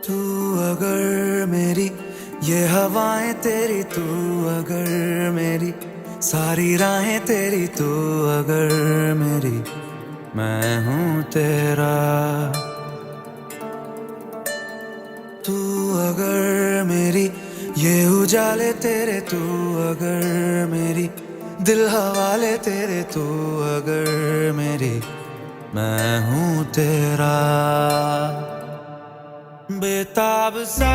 तू अगर मेरी ये हवाएं तेरी, तू अगर मेरी सारी राहें तेरी, तू अगर मेरी मैं हूँ तेरा। तू अगर मेरी ये उजाले तेरे, तू अगर मेरी दिल हवाले तेरे, तू अगर मेरी मैं हूँ तेरा। बेताब सा